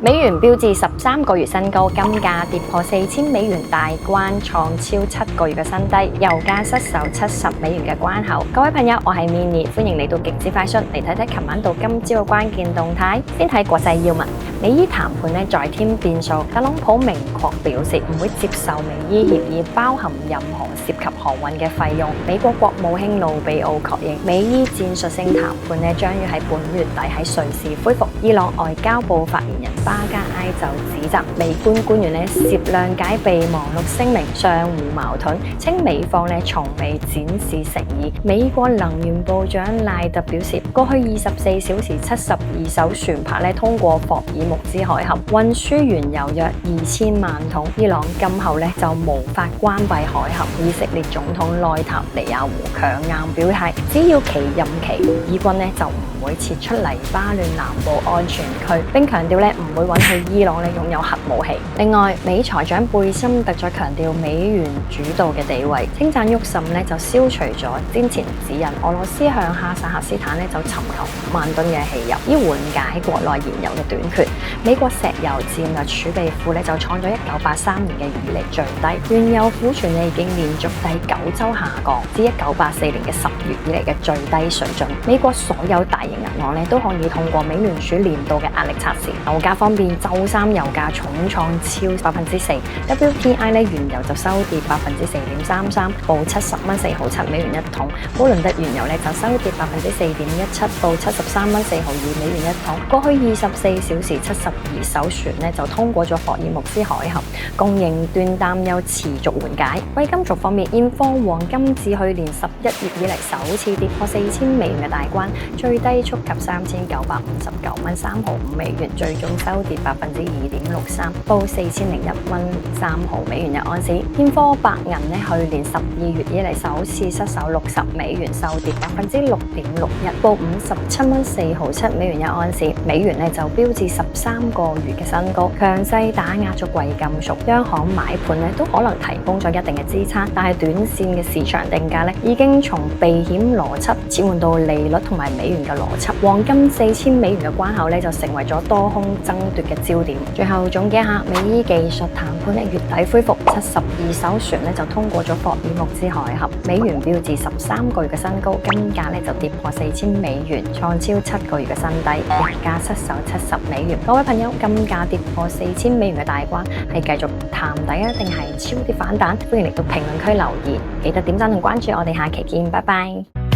美元標誌13個月新高，金價跌破$4000大關，創超7個月嘅新低。油價失守$70嘅關口。各位朋友，我係 Minnie， 歡迎嚟到極致快訊，嚟睇睇琴晚到今朝嘅關鍵動態。先睇國際要聞，美伊談判再添變數，特朗普明確表示唔會接受美伊協議包含任何涉及航運嘅費用。美國國務卿魯比奧確認，美伊戰術性談判將要喺本月底喺瑞士恢復。伊朗外交部發言人巴加埃就指責美軍官員涉諒解備忘錄聲明，相互矛盾，稱美方從未展示誠意。美國能源部長賴特表示，過去24小時72艘船舶通過霍爾木茲海峽，運輸原油約2000萬桶。伊朗今後就無法關閉海峽。以色列總統內塔尼亞胡強硬表態，只要其任期，以軍就唔會撤出黎巴嫩南部安全區，並強調唔會允許伊朗擁有核武器。另外，美財長貝森特再強調美元主導嘅地位，稱讚沃什就消除咗先前指引俄羅斯向哈薩克斯坦就尋求5萬噸嘅汽油，以緩解國內燃油嘅短缺。美國石油戰略儲備庫就創咗1983年嘅以嚟最低，原油庫存已經連續第9週下降至1984年嘅10月以嚟嘅最低水準。美國所有大型銀行都可以通過美聯儲年度嘅壓力測試。油價方面，周三油價重創超4%，WTI 原油就收跌4.33%，報70.47美元一桶；布倫特原油就收跌4.17%，報73.42美元一桶。過去24小時72艘船就通過咗霍爾木茲海峽，供應端擔憂持續緩解。貴金屬方面，現貨黃金自去年11月以嚟首次跌破$4000嘅大關，最低觸及$3959.35美元，最終收跌2.63%，報$4001.3美元一盎司。現貨白銀去年12月以嚟首次失守60美元，收跌6.61%，報57.4美元一盎司。美元就標誌13個月嘅新高，強勢打壓咗貴金屬。央行買盤都可能提供咗一定嘅支撐，但係短線嘅市場定價已經從避險邏輯切換到利率同埋美元嘅邏輯。黃金$4000嘅關口就成為咗多空爭奪嘅焦點。最後總結下，美伊技術談判月底恢復，72艘船就通過咗霍爾木茲海峽，美元標誌13個月嘅新高，金價就跌破$4000，創超7個月嘅新低，油價失守$70。各位朋友，金價跌破$4000嘅大關，係繼續探底啊，定係超跌反彈？歡迎嚟到評論區留言，記得點讚同關注，我哋下期見，拜拜。